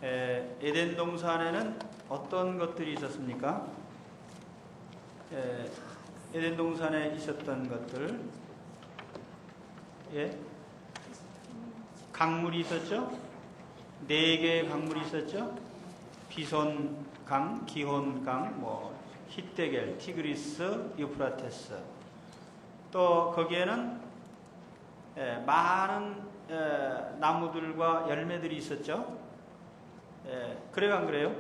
에덴 동산에는 어떤 것들이 있었습니까? 에덴 동산에 있었던 것들, 강물이 있었죠? 4개의 강물이 있었죠? 비손강, 기혼강, 히데겔, 티그리스, 유프라테스. 또 거기에는 많은 나무들과 열매들이 있었죠. 그래요, 안 그래요?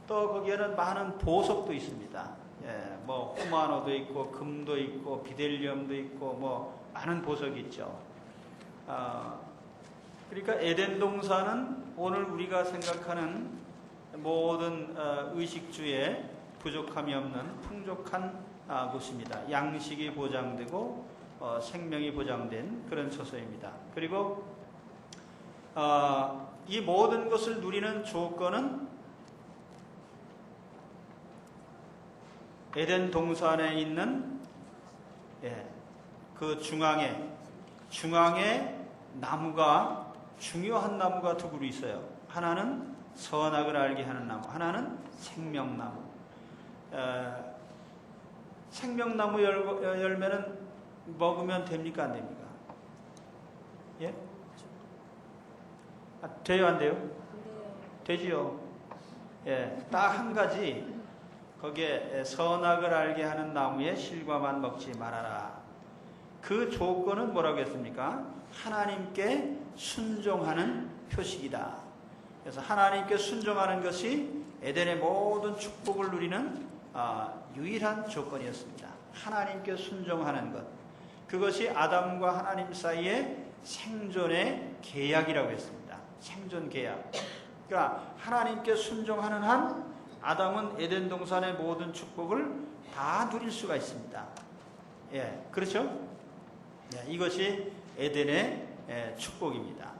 또 거기에는 많은 보석도 있습니다. 후마노도 있고 금도 있고 비델리엄도 있고 많은 보석이 있죠. 그러니까 에덴 동산은 오늘 우리가 생각하는 모든 의식주에 부족함이 없는 풍족한 곳입니다. 양식이 보장되고 생명이 보장된 그런 처소입니다. 그리고 이 모든 것을 누리는 조건은 에덴 동산에 있는 그 중앙에 나무가, 중요한 나무가 두 그루 있어요. 하나는 선악을 알게 하는 나무, 하나는 생명나무. 생명나무 열매는 먹으면 됩니까, 안 됩니까? 돼요, 안 돼요? 되지요. 딱 한 가지, 거기에 선악을 알게 하는 나무의 실과만 먹지 말아라. 그 조건은 뭐라고 했습니까? 하나님께 순종하는 표식이다. 그래서 하나님께 순종하는 것이 에덴의 모든 축복을 누리는 유일한 조건이었습니다. 하나님께 순종하는 것. 그것이 아담과 하나님 사이의 생존의 계약이라고 했습니다. 생존 계약. 그러니까 하나님께 순종하는 한 아담은 에덴 동산의 모든 축복을 다 누릴 수가 있습니다. 그렇죠? 이것이 에덴의 축복입니다.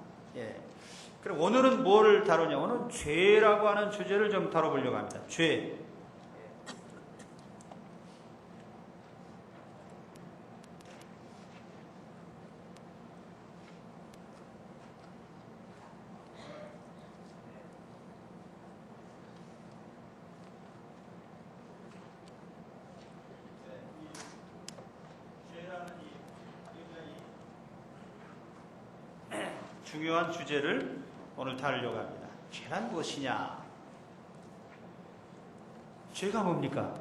그럼 오늘은 뭐를 다루냐? 오늘은 죄라고 하는 주제를 좀 다뤄보려고 합니다. 죄. 중요한 주제를 오늘 다루려고 합니다. 죄란 무엇이냐? 죄가 뭡니까?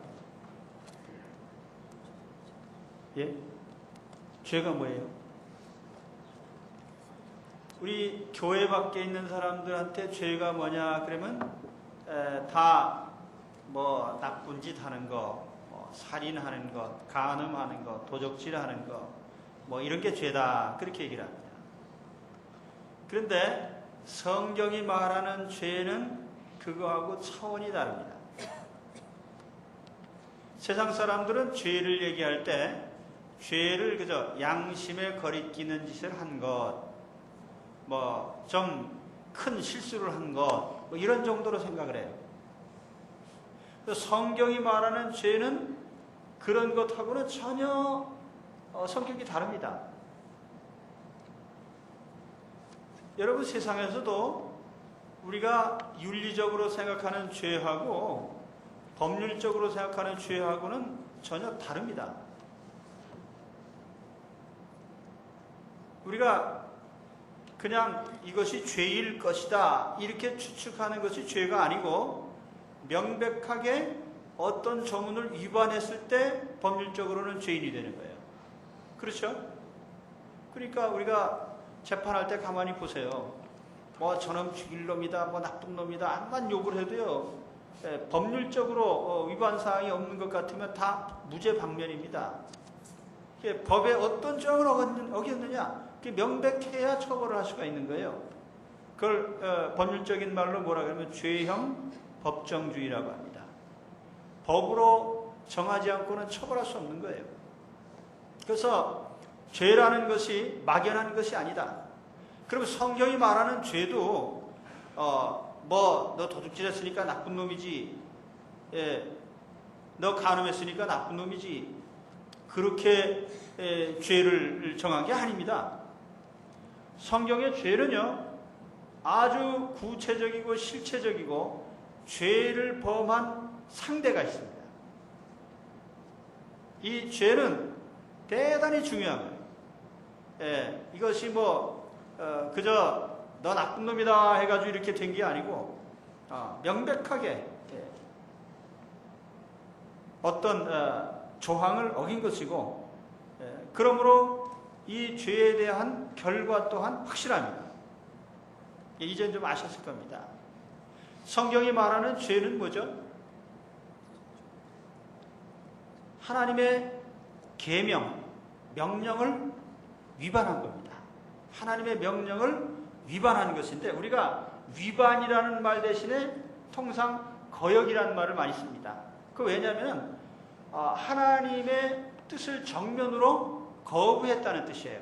죄가 뭐예요? 우리 교회 밖에 있는 사람들한테 죄가 뭐냐 그러면 다 나쁜 짓 하는 거, 살인하는 것, 간음하는 것, 도적질하는 것, 이런 게 죄다, 그렇게 얘기를 합니다. 그런데 성경이 말하는 죄는 그거하고 차원이 다릅니다. 세상 사람들은 죄를 얘기할 때 죄를 그저 양심에 거리끼는 짓을 한 것, 좀 큰 실수를 한 것, 이런 정도로 생각을 해요. 성경이 말하는 죄는 그런 것하고는 전혀 성격이 다릅니다. 여러분, 세상에서도 우리가 윤리적으로 생각하는 죄하고 법률적으로 생각하는 죄하고는 전혀 다릅니다. 우리가 그냥 이것이 죄일 것이다 이렇게 추측하는 것이 죄가 아니고, 명백하게 어떤 조문을 위반했을 때 법률적으로는 죄인이 되는 거예요. 그렇죠? 그러니까 우리가 재판할 때 가만히 보세요. 저놈 죽일 놈이다, 나쁜 놈이다, 암만 욕을 해도요, 법률적으로 위반 사항이 없는 것 같으면 다 무죄 방면입니다. 법에 어떤 조항을 어겼느냐, 명백해야 처벌을 할 수가 있는 거예요. 그걸 법률적인 말로 뭐라 그러면 죄형 법정주의라고 합니다. 법으로 정하지 않고는 처벌할 수 없는 거예요. 그래서 죄라는 것이 막연한 것이 아니다. 그럼 성경이 말하는 죄도 너 도둑질했으니까 나쁜 놈이지, 너 간음했으니까 나쁜 놈이지, 그렇게 죄를 정한 게 아닙니다. 성경의 죄는요, 아주 구체적이고 실체적이고 죄를 범한 상대가 있습니다. 이 죄는 대단히 중요한 거예요. 예, 이것이 그저 너 나쁜 놈이다 해가지고 이렇게 된 게 아니고 명백하게 어떤 조항을 어긴 것이고, 그러므로 이 죄에 대한 결과 또한 확실합니다. 이젠 좀 아셨을 겁니다. 성경이 말하는 죄는 뭐죠? 하나님의 계명, 명령을 위반한 겁니다. 하나님의 명령을 위반하는 것인데, 우리가 위반이라는 말 대신에 통상 거역이라는 말을 많이 씁니다. 왜냐하면 하나님의 뜻을 정면으로 거부했다는 뜻이에요.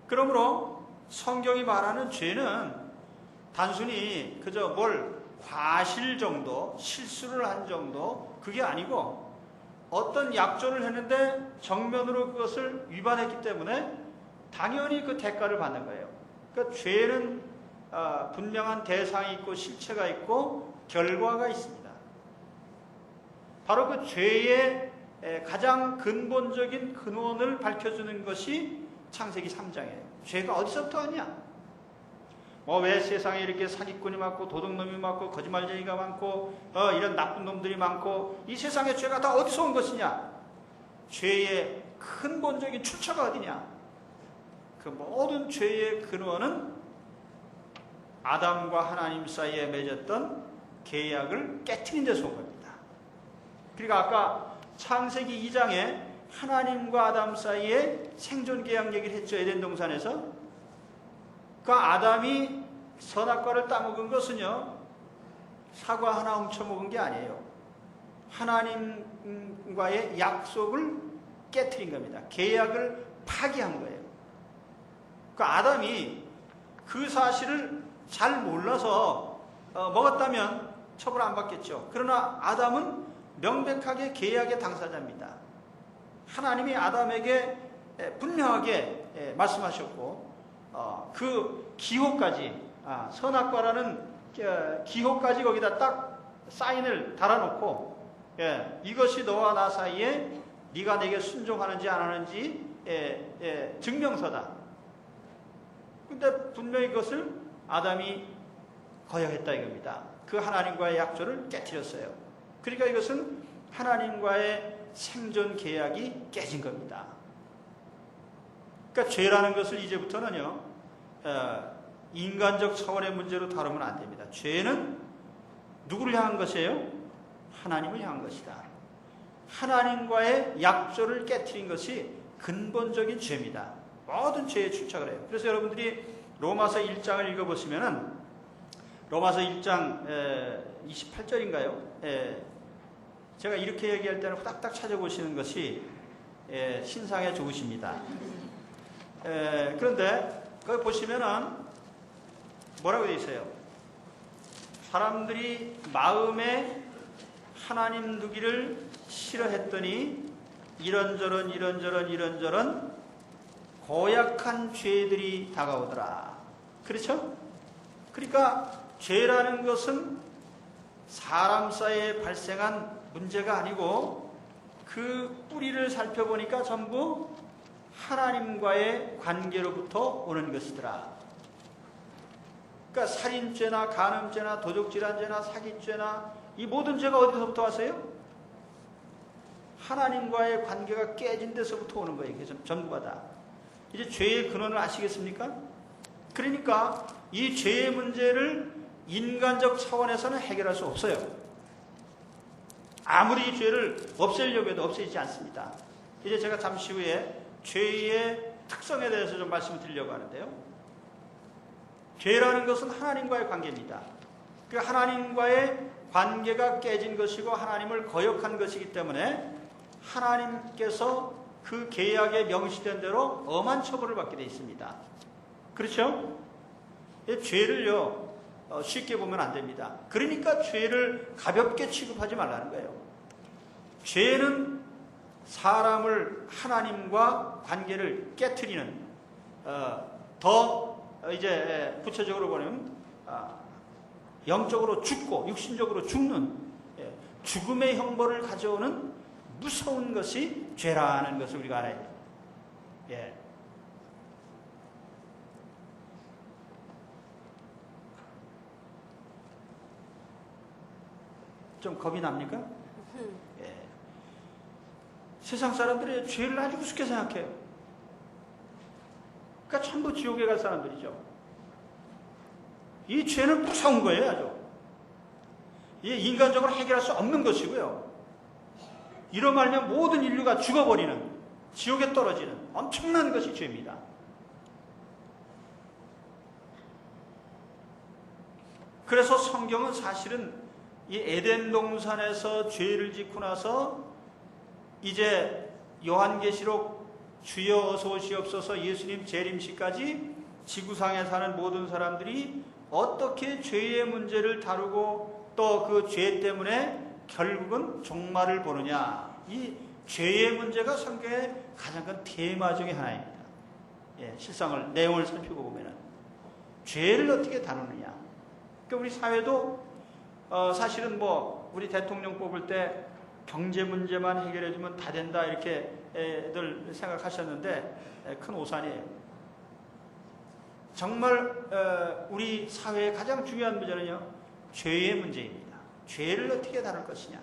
그러므로 성경이 말하는 죄는 단순히 그저 뭘 과실 정도, 실수를 한 정도, 그게 아니고 어떤 약조를 했는데 정면으로 그것을 위반했기 때문에 당연히 그 대가를 받는 거예요. 그러니까 죄는 분명한 대상이 있고 실체가 있고 결과가 있습니다. 바로 그 죄의 가장 근본적인 근원을 밝혀주는 것이 창세기 3장이에요. 죄가 어디서부터 왔냐? 왜 세상에 이렇게 사기꾼이 많고 도둑놈이 많고 거짓말쟁이가 많고 이런 나쁜 놈들이 많고 이 세상의 죄가 다 어디서 온 것이냐? 죄의 근본적인 출처가 어디냐? 그 모든 죄의 근원은 아담과 하나님 사이에 맺었던 계약을 깨트린 데서 온 겁니다. 그러니까 아까 창세기 2장에 하나님과 아담 사이에 생존 계약 얘기를 했죠. 에덴 동산에서. 그 아담이 선악과를 따먹은 것은요, 사과 하나 훔쳐먹은 게 아니에요. 하나님과의 약속을 깨트린 겁니다. 계약을 파기한 거예요. 그 아담이 그 사실을 잘 몰라서 먹었다면 처벌 안 받겠죠. 그러나 아담은 명백하게 계약의 당사자입니다. 하나님이 아담에게 분명하게 말씀하셨고 그 기호까지, 선악과라는 기호까지 거기다 딱 사인을 달아놓고, 이것이 너와 나 사이에 네가 내게 순종하는지 안 하는지 증명서다. 근데 분명히 그것을 아담이 거역했다 이겁니다. 그 하나님과의 약조를 깨트렸어요. 그러니까 이것은 하나님과의 생존 계약이 깨진 겁니다. 그러니까 죄라는 것을 이제부터는요, 인간적 차원의 문제로 다루면 안 됩니다. 죄는 누구를 향한 것이에요? 하나님을 향한 것이다. 하나님과의 약조를 깨트린 것이 근본적인 죄입니다. 모든 죄의 출처가 해요. 그래서 여러분들이 로마서 1장을 읽어보시면은 로마서 1장 28절인가요? 제가 이렇게 얘기할 때는 후닥닥 찾아보시는 것이 신상에 좋으십니다. 그런데 거기 보시면은 뭐라고 되어 있어요? 사람들이 마음에 하나님 두기를 싫어했더니 이런저런 고약한 죄들이 다가오더라. 그렇죠? 그러니까 죄라는 것은 사람 사이에 발생한 문제가 아니고 그 뿌리를 살펴보니까 전부 하나님과의 관계로부터 오는 것이더라. 그러니까 살인죄나 간음죄나 도적질환죄나 사기죄나 이 모든 죄가 어디서부터 왔어요? 하나님과의 관계가 깨진 데서부터 오는 거예요. 그래서 전부가 다. 이제 죄의 근원을 아시겠습니까? 그러니까 이 죄의 문제를 인간적 차원에서는 해결할 수 없어요. 아무리 이 죄를 없애려고 해도 없애지지 않습니다. 이제 제가 잠시 후에 죄의 특성에 대해서 좀 말씀을 드리려고 하는데요. 죄라는 것은 하나님과의 관계입니다. 그 하나님과의 관계가 깨진 것이고 하나님을 거역한 것이기 때문에 하나님께서 그 계약에 명시된 대로 엄한 처벌을 받게 되어 있습니다. 그렇죠? 죄를요 쉽게 보면 안 됩니다. 그러니까 죄를 가볍게 취급하지 말라는 거예요. 죄는 사람을 하나님과 관계를 깨트리는 더 이제 구체적으로 보면 영적으로 죽고 육신적으로 죽는 죽음의 형벌을 가져오는 무서운 것이 죄라는 것을 우리가 알아야 돼요. 예. 좀 겁이 납니까? 예. 세상 사람들이 죄를 아주 우습게 생각해요. 그러니까 전부 지옥에 갈 사람들이죠. 이 죄는 무서운 거예요, 아주. 이 인간적으로 해결할 수 없는 것이고요. 이로 말면 모든 인류가 죽어버리는, 지옥에 떨어지는 엄청난 것이 죄입니다. 그래서 성경은 사실은 이 에덴 동산에서 죄를 짓고 나서 이제 요한계시록 주여 어서 오시옵소서 예수님 재림시까지 지구상에 사는 모든 사람들이 어떻게 죄의 문제를 다루고 또 그 죄 때문에 결국은 종말을 보느냐. 이 죄의 문제가 성경의 가장 큰 테마 중에 하나입니다. 예, 실상을, 내용을 살피고 보면은 죄를 어떻게 다루느냐. 그러니까 우리 사회도 사실은 뭐 우리 대통령 뽑을 때 경제 문제만 해결해주면 다 된다 이렇게 늘 생각하셨는데 큰 오산이에요. 정말 우리 사회의 가장 중요한 문제는요, 죄의 문제입니다. 죄를 어떻게 다룰 것이냐.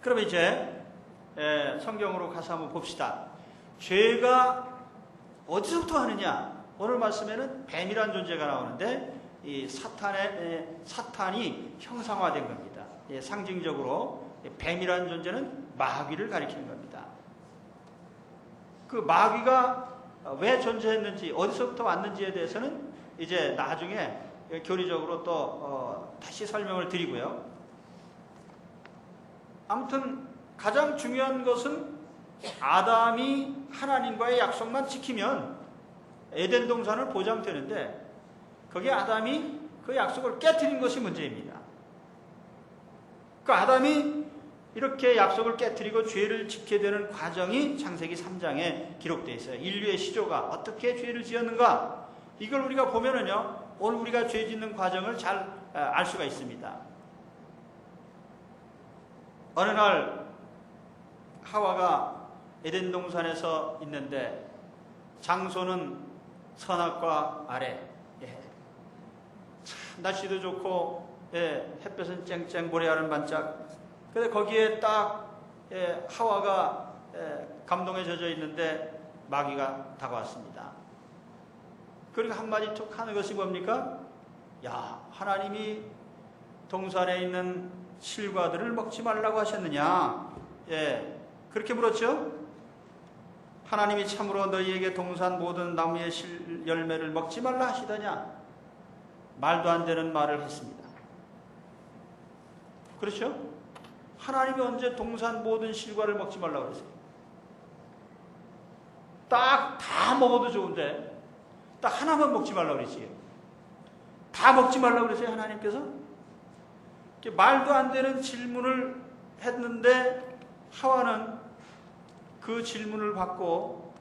그러면 이제 성경으로 가서 한번 봅시다. 죄가 어디서부터 하느냐. 오늘 말씀에는 뱀이란 존재가 나오는데 이 사탄이 형상화된 겁니다. 상징적으로 뱀이란 존재는 마귀를 가리키는 겁니다. 그 마귀가 왜 존재했는지 어디서부터 왔는지에 대해서는 이제 나중에 교리적으로 또 다시 설명을 드리고요. 아무튼 가장 중요한 것은 아담이 하나님과의 약속만 지키면 에덴 동산을 보장되는데 거기에 아담이 그 약속을 깨트린 것이 문제입니다. 그 아담이 이렇게 약속을 깨트리고 죄를 짓게 되는 과정이 창세기 3장에 기록되어 있어요. 인류의 시조가 어떻게 죄를 지었는가, 이걸 우리가 보면은요, 오늘 우리가 죄 짓는 과정을 잘 알 수가 있습니다. 어느 날 하와가 에덴 동산에서 있는데 장소는 선악과 아래, 날씨도 좋고 햇볕은 쨍쨍 모래알은 반짝. 근데 거기에 딱 하와가 감동에 젖어 있는데 마귀가 다가왔습니다. 그러니까 한마디 툭 하는 것이 뭡니까? 야, 하나님이 동산에 있는 실과들을 먹지 말라고 하셨느냐? 그렇게 물었죠? 하나님이 참으로 너희에게 동산 모든 나무의 실 열매를 먹지 말라 하시더냐? 말도 안 되는 말을 했습니다. 그렇죠? 하나님이 언제 동산 모든 실과를 먹지 말라고 그랬어요? 딱 다 먹어도 좋은데 딱 하나만 먹지 말라고 그랬어요. 다 먹지 말라고 그랬어요, 하나님께서? 말도 안 되는 질문을 했는데 하와는 그 질문을 받고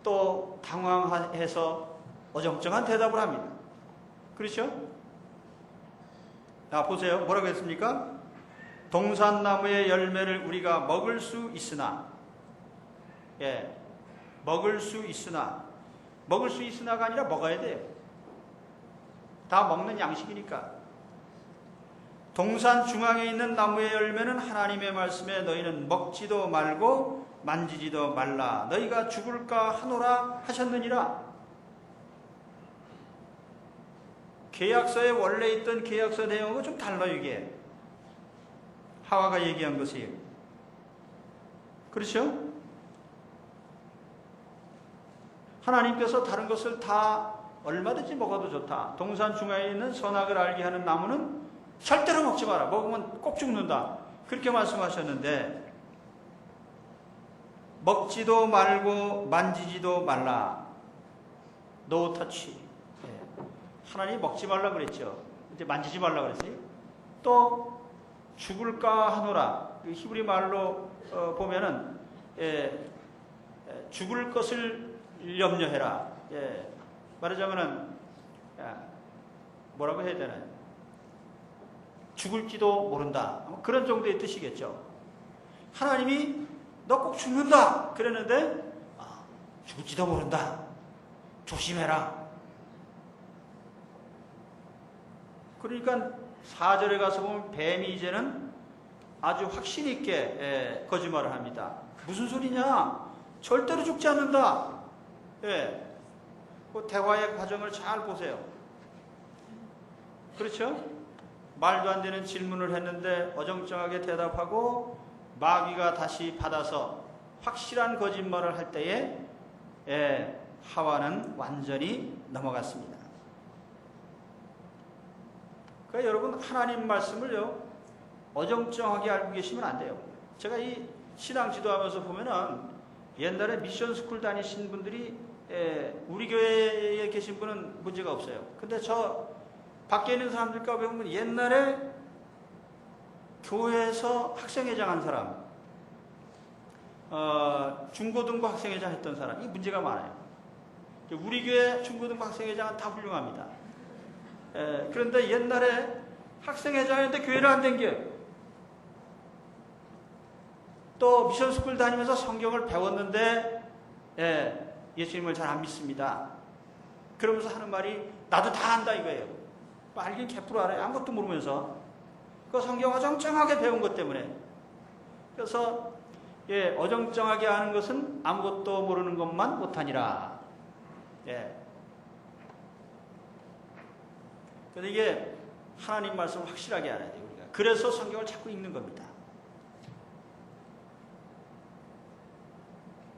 또 당황해서 어정쩡한 대답을 합니다. 그렇죠? 자, 보세요. 뭐라고 했습니까? 동산나무의 열매를 우리가 먹을 수 있으나, 먹을 수 있으나가 아니라 먹어야 돼요. 다 먹는 양식이니까. 동산 중앙에 있는 나무의 열매는 하나님의 말씀에 너희는 먹지도 말고 만지지도 말라. 너희가 죽을까 하노라 하셨느니라. 계약서에 원래 있던 계약서 내용은 좀 달라요, 이게. 하와가 얘기한 것이에요. 그렇죠? 하나님께서 다른 것을 다 얼마든지 먹어도 좋다. 동산 중앙에 있는 선악을 알게 하는 나무는 절대로 먹지 마라. 먹으면 꼭 죽는다. 그렇게 말씀하셨는데 먹지도 말고 만지지도 말라. No touch. 하나님이 먹지 말라 그랬죠. 이제 만지지 말라 그랬어요. 또 죽을까 하노라. 히브리 말로 보면은 죽을 것을 염려해라. 예. 말하자면은 뭐라고 해야 되나요? 죽을지도 모른다. 그런 정도의 뜻이겠죠. 하나님이 너 꼭 죽는다 그랬는데 죽을지도 모른다. 조심해라. 그러니까 4절에 가서 보면 뱀이 이제는 아주 확신 있게 거짓말을 합니다. 무슨 소리냐? 절대로 죽지 않는다. 예. 그 대화의 과정을 잘 보세요. 그렇죠? 말도 안 되는 질문을 했는데 어정쩡하게 대답하고 마귀가 다시 받아서 확실한 거짓말을 할 때에 하와는 완전히 넘어갔습니다. 그러니까 여러분 하나님 말씀을요 어정쩡하게 알고 계시면 안 돼요. 제가 이 신앙 지도하면서 보면은 옛날에 미션 스쿨 다니신 분들이 우리 교회에 계신 분은 문제가 없어요. 근데 저 밖에 있는 사람들과 보면 옛날에 교회에서 학생회장 한 사람, 중고등부 학생회장 했던 사람, 이 문제가 많아요. 우리 교회 중고등부 학생회장은 다 훌륭합니다. 그런데 옛날에 학생회장인데 교회를 안 댕겨요. 또 미션스쿨 다니면서 성경을 배웠는데 예수님을 잘 안 믿습니다. 그러면서 하는 말이 나도 다 안다 이거예요. 알긴 개뿔 알아요. 아무것도 모르면서 그 성경 어정쩡하게 배운 것 때문에. 그래서 어정쩡하게 아는 것은 아무것도 모르는 것만 못하니라. 그런데 이게 하나님 말씀을 확실하게 알아야 돼요. 우리가. 그래서 성경을 자꾸 읽는 겁니다.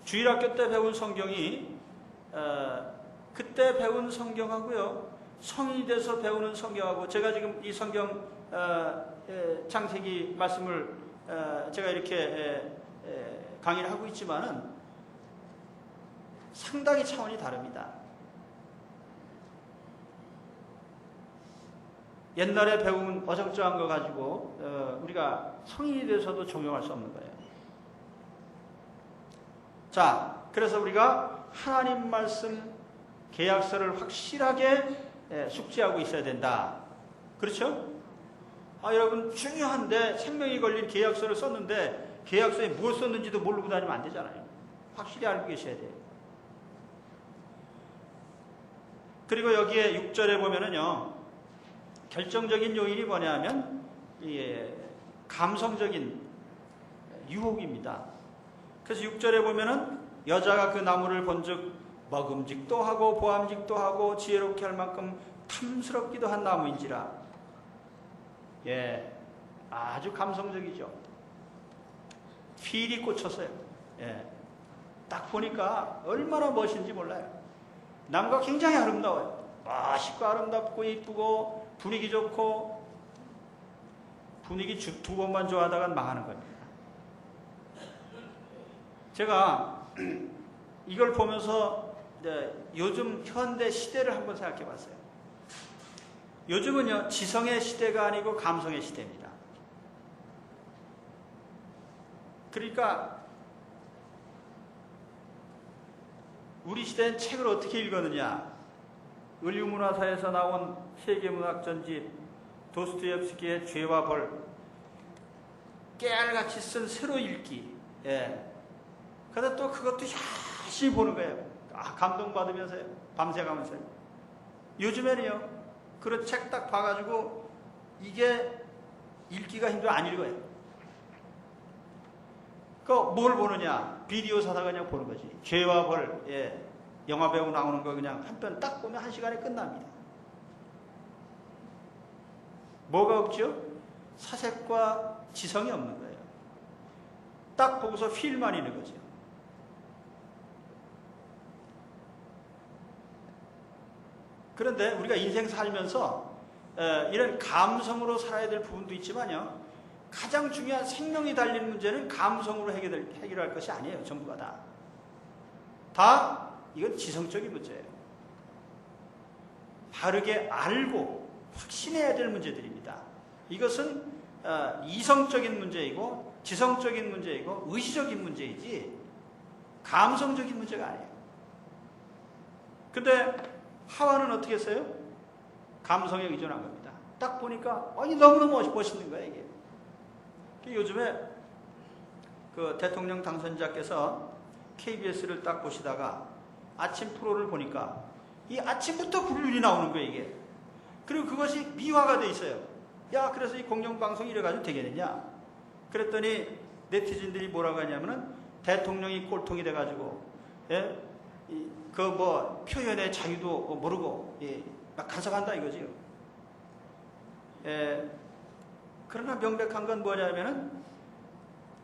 주일학교 때 배운 성경이 그때 배운 성경하고요. 성인이 돼서 배우는 성경하고 제가 지금 이 성경 창세기 말씀을 제가 이렇게 강의를 하고 있지만은 상당히 차원이 다릅니다. 옛날에 배운 어정쩡한 거 가지고 우리가 성인이 돼서도 적용할 수 없는 거예요. 자, 그래서 우리가 하나님 말씀 계약서를 확실하게 숙지하고 있어야 된다. 그렇죠? 여러분 중요한데 생명이 걸린 계약서를 썼는데 계약서에 뭘 썼는지도 모르고 다니면 안 되잖아요. 확실히 알고 계셔야 돼요. 그리고 여기에 6절에 보면은요. 결정적인 요인이 뭐냐면 감성적인 유혹입니다. 그래서 6절에 보면은 여자가 그 나무를 본즉 먹음직도 하고 보암직도 하고 지혜롭게 할 만큼 탐스럽기도 한 나무인지라. 아주 감성적이죠. 필이 꽂혔어요. 딱 보니까 얼마나 멋있는지 몰라요. 나무가 굉장히 아름다워요. 멋있고 아름답고 이쁘고 분위기 좋고 분위기 두 번만 좋아하다가 망하는 겁니다. 제가 이걸 보면서 요즘 현대 시대를 한번 생각해 봤어요. 요즘은요, 지성의 시대가 아니고 감성의 시대입니다. 그러니까 우리 시대는 책을 어떻게 읽었느냐? 을류문화사에서 나온 세계문학 전집 도스토옙스키의 죄와 벌, 깨알같이 쓴 새로 읽기. 그래서 또 그것도 열심히 보는 거예요. 감동받으면서요. 밤새가면서요. 요즘에는요, 그런 책 딱 봐가지고 이게 읽기가 힘들어 안 읽어요. 뭘 보느냐? 비디오 사다가 그냥 보는 거지. 죄와 벌, 영화배우 나오는 거 그냥 한 편 딱 보면 1시간에 끝납니다. 뭐가 없죠? 사색과 지성이 없는 거예요. 딱 보고서 필만 있는 거죠. 그런데 우리가 인생 살면서 이런 감성으로 살아야 될 부분도 있지만요. 가장 중요한 생명이 달린 문제는 감성으로 해결할 것이 아니에요. 전부가 다. 다 이건 지성적인 문제예요. 바르게 알고 확신해야 될 문제들입니다. 이것은 이성적인 문제이고 지성적인 문제이고 의지적인 문제이지 감성적인 문제가 아니에요. 근데 하와는 어떻게 했어요? 감성에 의존한 겁니다. 딱 보니까 너무너무 멋있는 거예요, 이게. 요즘에 그 대통령 당선자께서 KBS를 딱 보시다가 아침 프로를 보니까 이 아침부터 불륜이 나오는 거예요, 이게. 그리고 그것이 미화가 돼 있어요. 야, 그래서 이 공영방송이 이래가지고 되겠느냐? 그랬더니 네티즌들이 뭐라고 하냐면은 대통령이 꼴통이 돼가지고, 예? 그 뭐 표현의 자유도 모르고, 예? 막 간섭한다 이거지요. 예? 그러나 명백한 건 뭐냐면은,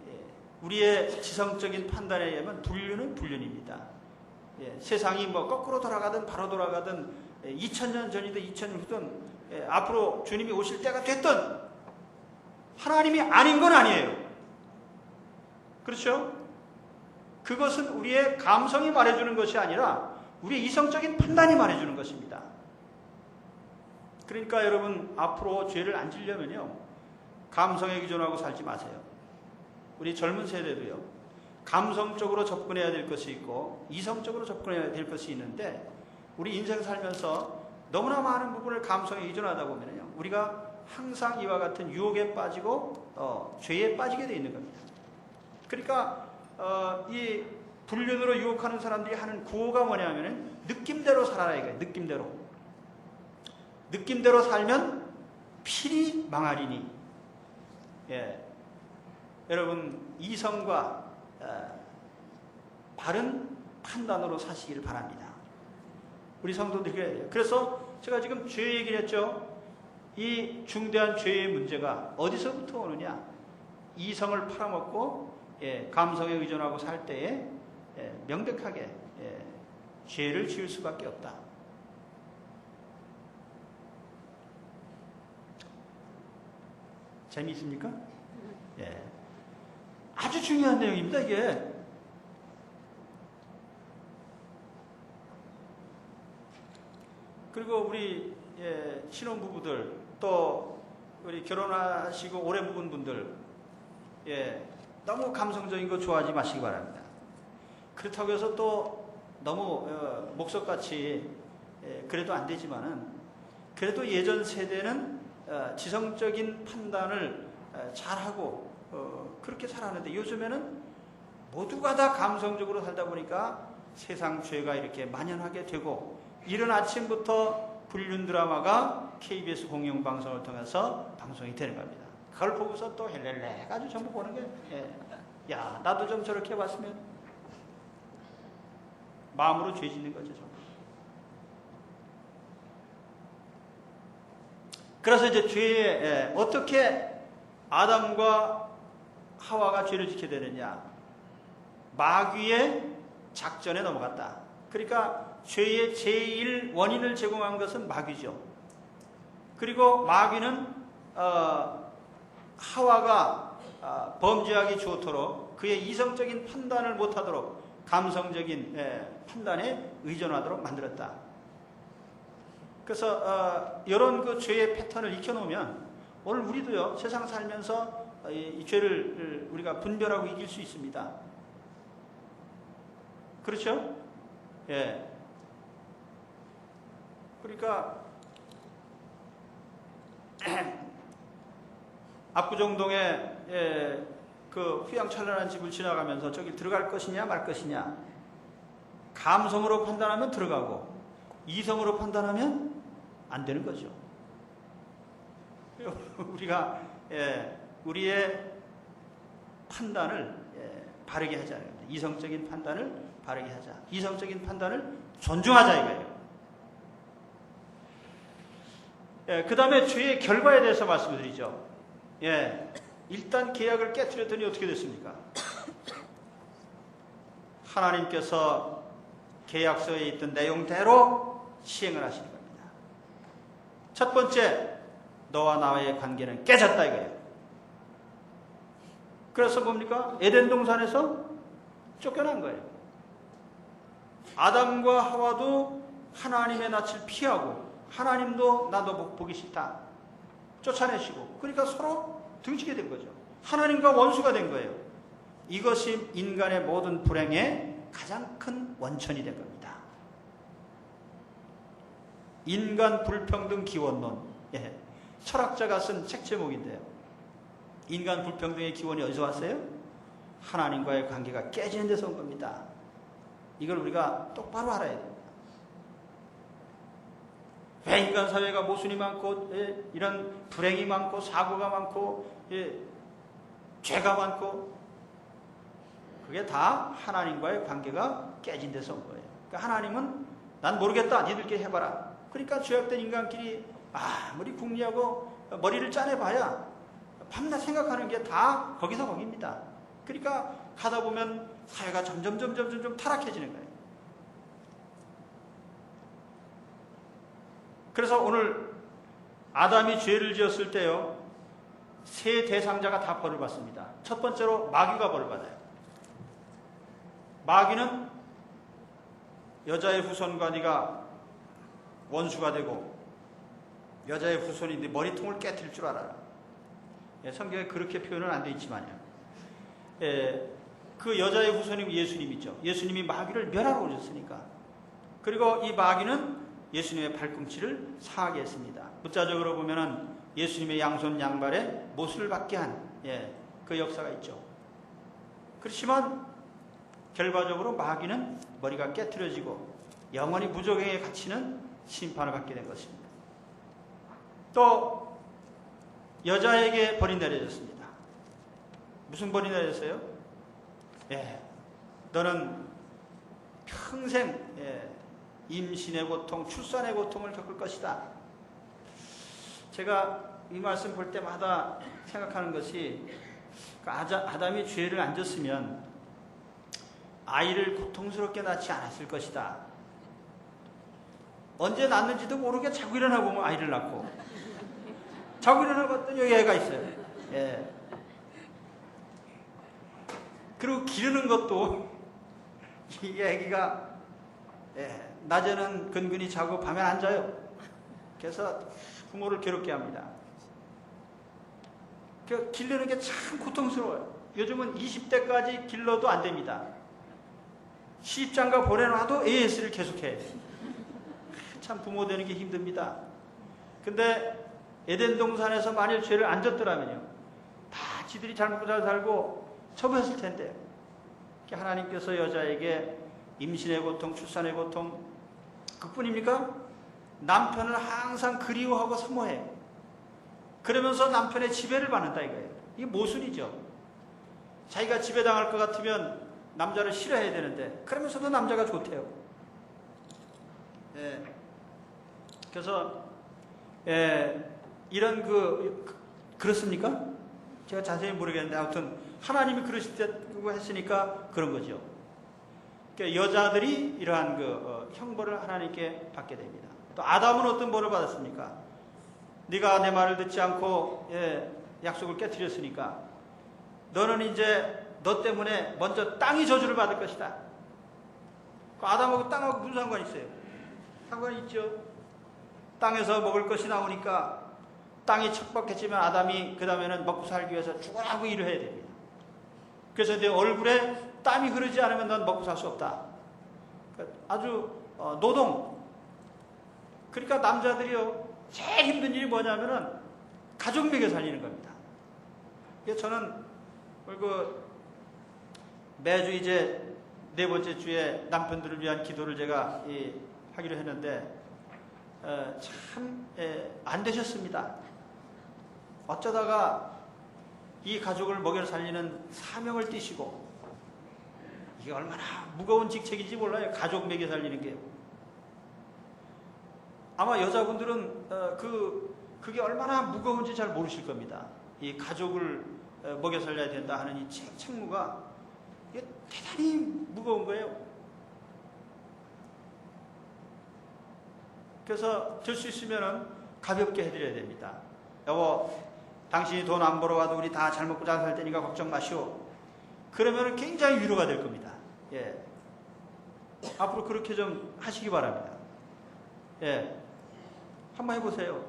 예? 우리의 지성적인 판단에 의하면 불륜은 불륜입니다. 예? 세상이 뭐 거꾸로 돌아가든 바로 돌아가든 2000년 전이든 2000년 후든, 예? 앞으로 주님이 오실 때가 됐든 하나님이 아닌 건 아니에요. 그렇죠? 그것은 우리의 감성이 말해주는 것이 아니라 우리의 이성적인 판단이 말해주는 것입니다. 그러니까 여러분, 앞으로 죄를 안 지려면요, 감성에 기존하고 살지 마세요. 우리 젊은 세대도요, 감성적으로 접근해야 될 것이 있고 이성적으로 접근해야 될 것이 있는데, 우리 인생 살면서 너무나 많은 부분을 감성에 의존하다 보면요, 우리가 항상 이와 같은 유혹에 빠지고 죄에 빠지게 되어 있는 겁니다. 그러니까 이 불륜으로 유혹하는 사람들이 하는 구호가 뭐냐면은 느낌대로 살아라 이거예요. 느낌대로 살면 필히 망하리니. 예. 여러분, 이성과 바른 판단으로 사시기를 바랍니다. 우리 성도들이 그래야 돼요. 그래서 제가 지금 죄 얘기를 했죠. 이 중대한 죄의 문제가 어디서부터 오느냐? 이성을 팔아먹고, 예, 감성에 의존하고 살 때에, 예, 명백하게, 예, 죄를 지을 수밖에 없다. 재미있습니까? 예. 아주 중요한 내용입니다, 이게. 그리고 우리, 예, 신혼부부들, 또 우리 결혼하시고 오래 묵은 분들, 예, 너무 감성적인 거 좋아하지 마시기 바랍니다. 그렇다고 해서 또 너무 목석같이, 예, 그래도 안 되지만은, 그래도 예전 세대는 지성적인 판단을 잘하고 그렇게 살았는데, 요즘에는 모두가 다 감성적으로 살다 보니까 세상 죄가 이렇게 만연하게 되고, 이른 아침부터 불륜 드라마가 KBS 공영방송을 통해서 방송이 되는 겁니다. 그걸 보고서 또 헬렐레 해가지고 전부 보는 게, 예, 야, 나도 좀 저렇게 봤으면, 마음으로 죄 짓는 거죠. 전부. 그래서 이제 죄에, 어떻게 아담과 하와가 죄를 짓게 되느냐? 마귀의 작전에 넘어갔다. 그러니까 죄의 제일 원인을 제공한 것은 마귀죠. 그리고 마귀는 하와가 범죄하기 좋도록, 그의 이성적인 판단을 못하도록 감성적인 판단에 의존하도록 만들었다. 그래서 이런 그 죄의 패턴을 익혀놓으면 오늘 우리도요, 세상 살면서 이 죄를 우리가 분별하고 이길 수 있습니다. 그렇죠? 예. 그러니까 압구정동에, 예, 그 휘황찬란한 집을 지나가면서 저기 들어갈 것이냐 말 것이냐, 감성으로 판단하면 들어가고 이성으로 판단하면 안 되는 거죠. 우리가, 예, 우리의 판단을, 예, 바르게 하자는 겁니다. 이성적인 판단을 바르게 하자. 이성적인 판단을 존중하자 이거예요. 예, 그 다음에 죄의 결과에 대해서 말씀드리죠. 예, 일단 계약을 깨트렸더니 어떻게 됐습니까? 하나님께서 계약서에 있던 내용대로 시행을 하시는 겁니다. 첫 번째, 너와 나와의 관계는 깨졌다 이거예요. 그래서 뭡니까? 에덴 동산에서 쫓겨난 거예요. 아담과 하와도 하나님의 낯을 피하고, 하나님도 나도 보기 싫다 쫓아내시고, 그러니까 서로 등지게 된 거죠. 하나님과 원수가 된 거예요. 이것이 인간의 모든 불행의 가장 큰 원천이 된 겁니다. 인간 불평등 기원론. 예. 철학자가 쓴 책 제목인데요. 인간 불평등의 기원이 어디서 왔어요? 하나님과의 관계가 깨지는 데서 온 겁니다. 이걸 우리가 똑바로 알아야 됩니다. 왜 인간 사회가 모순이 많고, 예, 이런 불행이 많고, 사고가 많고, 예, 죄가 많고, 그게 다 하나님과의 관계가 깨진 데서 온 거예요. 그러니까 하나님은 난 모르겠다, 니들끼리 해봐라. 그러니까 죄악된 인간끼리 아무리 궁리하고 머리를 짜내봐야 밤낮 생각하는 게 다 거기서 거기입니다. 그러니까 가다 보면 사회가 점점 타락해지는 거예요. 그래서 오늘 아담이 죄를 지었을 때요, 세 대상자가 다 벌을 받습니다. 첫 번째로 마귀가 벌을 받아요. 마귀는 여자의 후손과 네가 원수가 되고 여자의 후손이 네 머리통을 깨트릴 줄 알아라. 예, 성경에 그렇게 표현은 안 돼 있지만요. 예, 그 여자의 후손이 예수님이죠. 예수님이 마귀를 멸하러 오셨으니까. 그리고 이 마귀는 예수님의 발꿈치를 상하게 했습니다. 문자적으로 보면은 예수님의 양손 양발에 못을 받게 한, 예, 그 역사가 있죠. 그렇지만 결과적으로 마귀는 머리가 깨트려지고 영원히 무저갱에 갇히는 심판을 받게 된 것입니다. 또 여자에게 벌이 내려졌습니다. 무슨 벌이 내렸어요? 예, 너는 평생, 예, 임신의 고통, 출산의 고통을 겪을 것이다. 제가 이 말씀 볼 때마다 생각하는 것이, 아담이 죄를 안 졌으면 아이를 고통스럽게 낳지 않았을 것이다. 언제 낳는지도 모르게 자고 일어나고 아이를 낳고, 자고 일어나고 봤더니 여기 애가 있어요. 예. 그리고 기르는 것도 이 애기가, 예, 낮에는 근근히 자고 밤에 안 자요. 그래서 부모를 괴롭게 합니다. 그 기르는 게 참 고통스러워요. 요즘은 20대까지 길러도 안 됩니다. 시집장가 보내놔도 AS를 계속해야 돼요. 참 부모 되는 게 힘듭니다. 근데 에덴 동산에서 만일 죄를 안 졌더라면요, 다 지들이 잘 먹고 잘 살고 처부했을 텐데, 하나님께서 여자에게 임신의 고통, 출산의 고통, 그뿐입니까? 남편을 항상 그리워하고 사모해. 그러면서 남편의 지배를 받는다 이거예요. 이게 모순이죠. 자기가 지배당할 것 같으면 남자를 싫어해야 되는데, 그러면서도 남자가 좋대요. 예. 그래서, 예, 이런 그렇습니까? 제가 자세히 모르겠는데, 아무튼 하나님이 그러시다고 했으니까 그런 거죠. 그러니까 여자들이 이러한 형벌을 하나님께 받게 됩니다. 또 아담은 어떤 벌을 받았습니까? 네가 내 말을 듣지 않고, 예, 약속을 깨트렸으니까 너는 이제 너 때문에 먼저 땅이 저주를 받을 것이다. 아담하고 땅하고 무슨 상관이 있어요? 상관이 있죠. 땅에서 먹을 것이 나오니까 땅이 척박했지만 아담이 그 다음에는 먹고 살기 위해서 죽으라고 일을 해야 됩니다. 그래서 내 얼굴에 땀이 흐르지 않으면 넌 먹고 살 수 없다. 아주 노동. 그러니까 남자들이요, 제일 힘든 일이 뭐냐면은 가족 먹여 살리는 겁니다. 그래서 저는 매주 이제 네 번째 주에 남편들을 위한 기도를 제가 하기로 했는데, 참 안 되셨습니다. 어쩌다가 이 가족을 먹여 살리는 사명을 띠시고, 이게 얼마나 무거운 직책인지 몰라요. 가족 먹여 살리는 게. 아마 여자분들은 그게 얼마나 무거운지 잘 모르실 겁니다. 이 가족을 먹여 살려야 된다 하는 이 책무가 이게 대단히 무거운 거예요. 그래서 될 수 있으면 가볍게 해드려야 됩니다. 여보, 당신이 돈 안 벌어 와도 우리 다 잘 먹고 잘 살 테니까 걱정 마시오. 그러면 굉장히 위로가 될 겁니다. 예. 앞으로 그렇게 좀 하시기 바랍니다. 예. 한번 해보세요.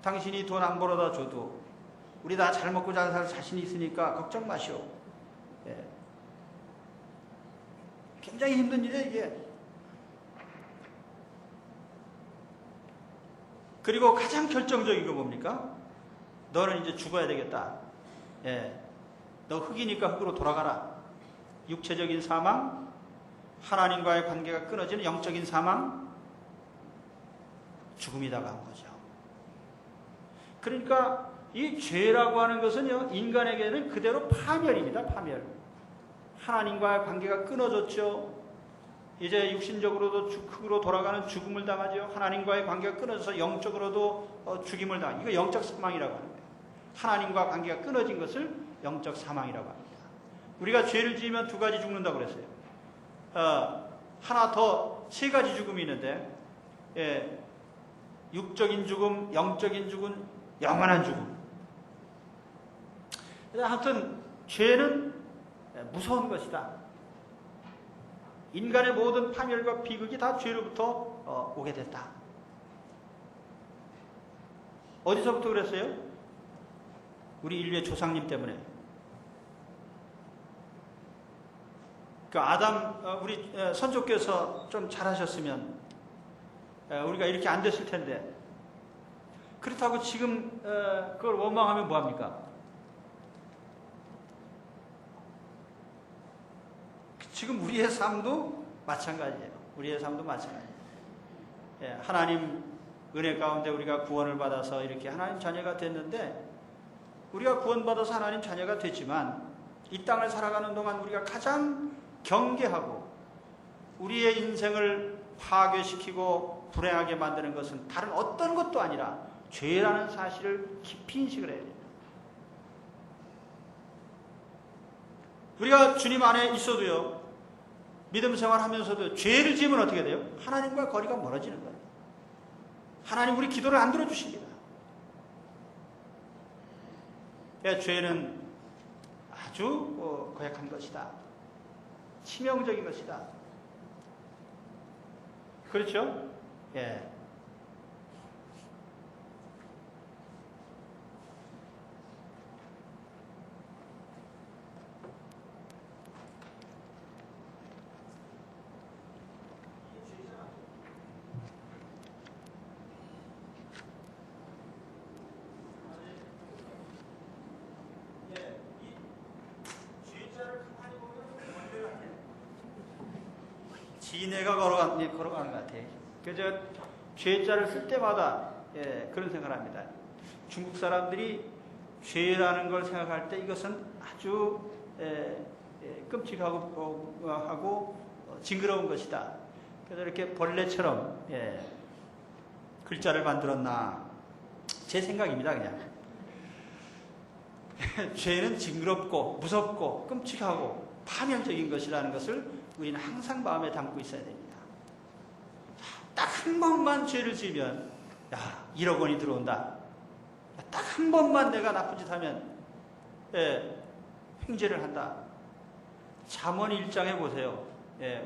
당신이 돈 안 벌어다 줘도 우리 다 잘 먹고 잘 살 자신이 있으니까 걱정 마시오. 예. 굉장히 힘든 일이에요, 이게. 그리고 가장 결정적인 거 뭡니까? 너는 이제 죽어야 되겠다. 예. 너 흙이니까 흙으로 돌아가라. 육체적인 사망, 하나님과의 관계가 끊어지는 영적인 사망, 죽음이 다가온 거죠. 그러니까 이 죄라고 하는 것은요, 인간에게는 그대로 파멸입니다. 파멸. 하나님과의 관계가 끊어졌죠. 이제 육신적으로도 흙으로 돌아가는 죽음을 당하죠. 하나님과의 관계가 끊어져서 영적으로도 죽임을 당하죠. 이거 영적 사망이라고 하는 거예요. 하나님과 관계가 끊어진 것을 영적 사망이라고 합니다. 우리가 죄를 지으면 두 가지 죽는다고 그랬어요. 하나 더, 세 가지 죽음이 있는데, 예, 육적인 죽음, 영적인 죽음, 영원한 죽음. 하여튼 죄는 무서운 것이다. 인간의 모든 파멸과 비극이 다 죄로부터 오게 됐다. 어디서부터 그랬어요? 우리 인류의 조상님 때문에. 그 아담, 우리 선조께서 좀 잘하셨으면 우리가 이렇게 안 됐을 텐데, 그렇다고 지금 그걸 원망하면 뭐합니까? 지금 우리의 삶도 마찬가지예요. 우리의 삶도 마찬가지예요. 예, 하나님 은혜 가운데 우리가 구원을 받아서 이렇게 하나님 자녀가 됐는데, 우리가 구원받아서 하나님 자녀가 됐지만 이 땅을 살아가는 동안 우리가 가장 경계하고 우리의 인생을 파괴시키고 불행하게 만드는 것은 다른 어떤 것도 아니라 죄라는 사실을 깊이 인식을 해야 됩니다. 우리가 주님 안에 있어도요, 믿음 생활하면서도 죄를 지으면 어떻게 돼요? 하나님과 거리가 멀어지는 거예요. 하나님 우리 기도를 안 들어주십니다. 죄는 아주 고약한 것이다. 치명적인 것이다. 그렇죠? 예. 지네가 걸어가는 것 같아요. 그래서 죄자를 쓸 때마다 그런 생각을 합니다. 중국 사람들이 죄라는 걸 생각할 때 이것은 아주 끔찍하고 징그러운 것이다. 그래서 이렇게 벌레처럼 글자를 만들었나, 제 생각입니다. 그냥 죄는 징그럽고 무섭고 끔찍하고 파멸적인 것이라는 것을 우리는 항상 마음에 담고 있어야 됩니다. 딱 한 번만 죄를 지으면 1억 원이 들어온다. 딱 한 번만 내가 나쁜 짓 하면 횡재를 한다. 잠언 1장에 보세요.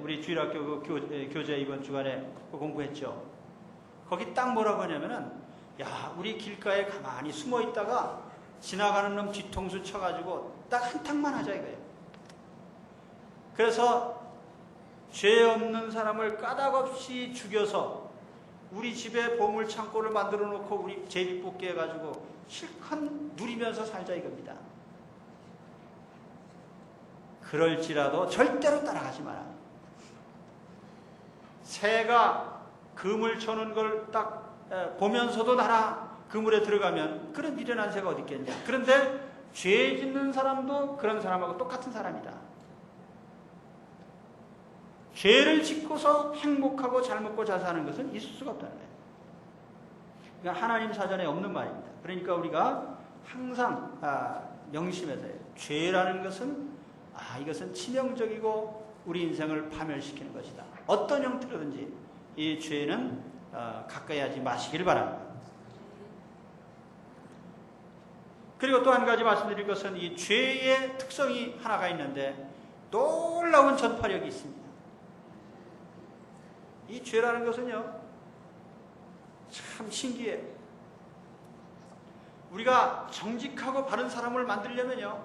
우리 주일학교 교재 이번 주간에 공부했죠. 거기 딱 뭐라고 하냐면은, 우리 길가에 가만히 숨어 있다가 지나가는 놈 뒤통수 쳐가지고 딱 한탕만 하자 이거예요. 그래서 죄 없는 사람을 까닭없이 죽여서 우리 집에 보물 창고를 만들어 놓고 우리 제비 뽑기 해가지고 실컷 누리면서 살자 이겁니다. 그럴지라도 절대로 따라가지 마라. 새가 그물 쳐놓은 걸 딱 보면서도 나라 그물에 들어가면 그런 미련한 새가 어디 있겠냐. 그런데 죄 짓는 사람도 그런 사람하고 똑같은 사람이다. 죄를 짓고서 행복하고 잘 먹고 잘 사는 것은 있을 수가 없다는 거예요. 그러니까 하나님 사전에 없는 말입니다. 그러니까 우리가 항상 명심해서 해요. 죄라는 것은 이것은 치명적이고 우리 인생을 파멸시키는 것이다. 어떤 형태로든지 이 죄는 가까이 하지 마시길 바랍니다. 그리고 또 한 가지 말씀드릴 것은 이 죄의 특성이 하나가 있는데 놀라운 전파력이 있습니다. 이 죄라는 것은요, 참 신기해요. 우리가 정직하고 바른 사람을 만들려면요,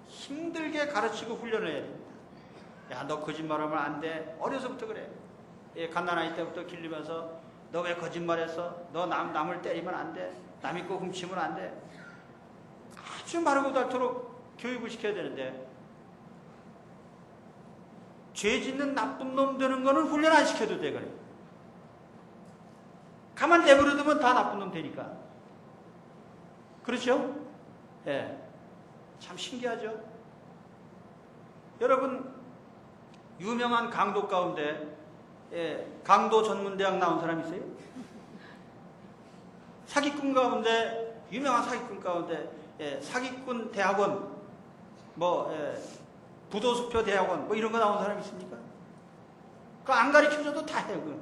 힘들게 가르치고 훈련을 해야 됩니다. 너 거짓말하면 안 돼. 어려서부터 그래. 갓난아이 때부터 길리면서 너 왜 거짓말했어? 너 남을 때리면 안 돼. 남이 거 훔치면 안 돼. 아주 마르고 닳도록 교육을 시켜야 되는데 죄 짓는 나쁜 놈 되는 거는 훈련 안 시켜도 돼. 그래. 가만 내버려두면 다 나쁜 놈 되니까. 그렇죠? 예. 참 신기하죠? 여러분, 유명한 강도 가운데, 강도 전문대학 나온 사람 있어요? 사기꾼 가운데, 유명한 사기꾼 가운데, 사기꾼 대학원, 부도수표 대학원, 이런 거 나온 사람 있습니까? 그거 안 가르쳐줘도 다 해요, 그건.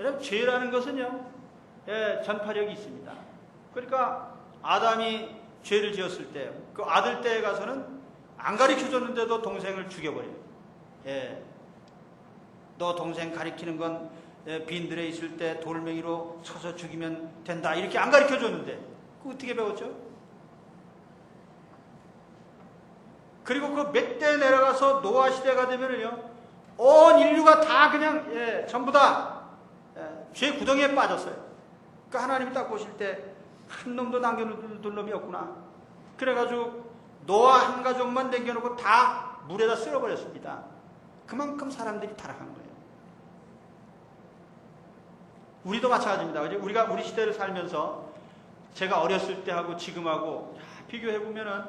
여러분, 죄라는 것은요, 전파력이 있습니다. 그러니까, 아담이 죄를 지었을 때, 그 아들 때에 가서는 안 가르쳐줬는데도 동생을 죽여버려요. 너 동생 가리키는 건 빈들에 있을 때 돌멩이로 쳐서 죽이면 된다. 이렇게 안 가르쳐줬는데, 그거 어떻게 배웠죠? 그리고 그 몇 대 내려가서 노아 시대가 되면은요, 온 인류가 다 그냥, 전부 다, 죄 구덩이에 빠졌어요. 그러니까 하나님이 딱 보실 때, 한 놈도 남겨둘 놈이 없구나. 그래가지고, 노아 한 가족만 남겨놓고 다 물에다 쓸어버렸습니다. 그만큼 사람들이 타락한 거예요. 우리도 마찬가지입니다. 우리가 우리 시대를 살면서 제가 어렸을 때하고 지금하고 비교해보면은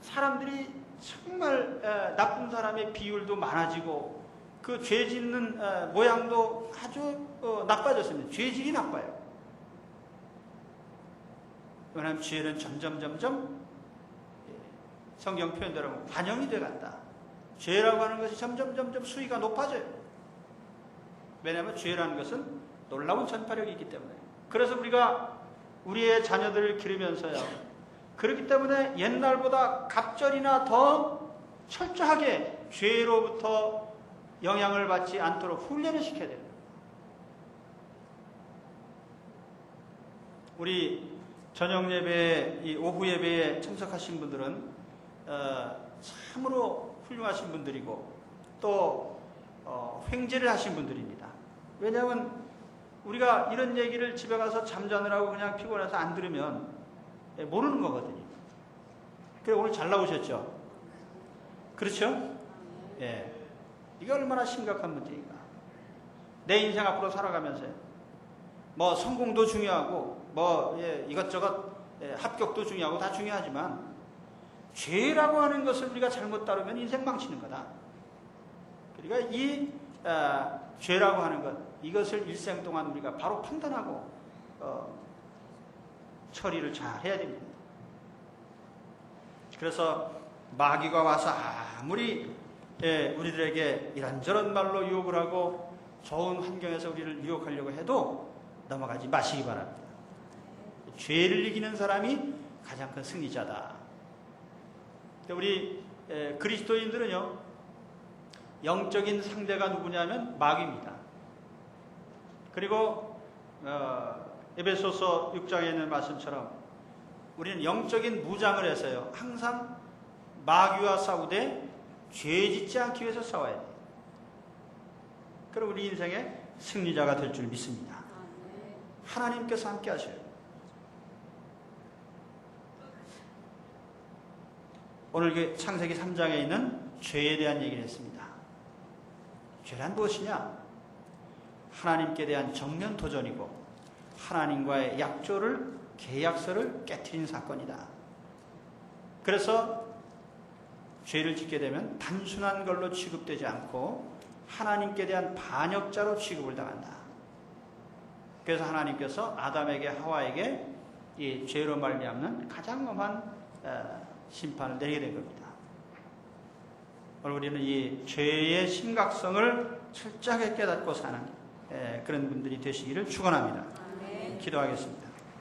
사람들이 정말 나쁜 사람의 비율도 많아지고 그 죄 짓는 모양도 아주 나빠졌습니다. 죄질이 나빠요. 왜냐하면 죄는 점점 성경 표현대로 관영이 돼간다. 죄라고 하는 것이 점점 수위가 높아져요. 왜냐하면 죄라는 것은 놀라운 전파력이 있기 때문에. 그래서 우리가 우리의 자녀들을 기르면서요, 그렇기 때문에 옛날보다 갑절이나 더 철저하게 죄로부터 영향을 받지 않도록 훈련을 시켜야 됩니다. 우리 저녁 예배, 이 오후 예배에 참석하신 분들은 참으로 훌륭하신 분들이고 또 횡재를 하신 분들입니다. 왜냐하면 우리가 이런 얘기를 집에 가서 잠자느라고 그냥 피곤해서 안 들으면 모르는 거거든요. 그래 오늘 잘 나오셨죠? 그렇죠? 예. 이게 얼마나 심각한 문제인가. 내 인생 앞으로 살아가면서요. 성공도 중요하고 이것저것 합격도 중요하고 다 중요하지만 죄라고 하는 것을 우리가 잘못 다루면 인생 망치는 거다. 그러니까 이 죄라고 하는 것, 이것을 일생 동안 우리가 바로 판단하고 처리를 잘 해야 됩니다. 그래서 마귀가 와서 아무리 우리들에게 이런저런 말로 유혹을 하고 좋은 환경에서 우리를 유혹하려고 해도 넘어가지 마시기 바랍니다. 죄를 이기는 사람이 가장 큰 승리자다. 우리 그리스도인들은요, 영적인 상대가 누구냐면 마귀입니다. 그리고 에베소서 6장에 있는 말씀처럼 우리는 영적인 무장을 해서요, 항상 마귀와 싸우되 죄 짓지 않기 위해서 싸워야 돼요. 그럼 우리 인생의 승리자가 될 줄 믿습니다. 하나님께서 함께 하셔요. 오늘 창세기 3장에 있는 죄에 대한 얘기를 했습니다. 죄란 무엇이냐? 하나님께 대한 정면 도전이고 하나님과의 약조를, 계약서를 깨트린 사건이다. 그래서 죄를 짓게 되면 단순한 걸로 취급되지 않고 하나님께 대한 반역자로 취급을 당한다. 그래서 하나님께서 아담에게 하와에게 이 죄로 말미암는 가장 엄한 심판을 내리게 된 겁니다. 오늘 우리는 이 죄의 심각성을 철저하게 깨닫고 사는 그런 분들이 되시기를 축원합니다. 기도하겠습니다.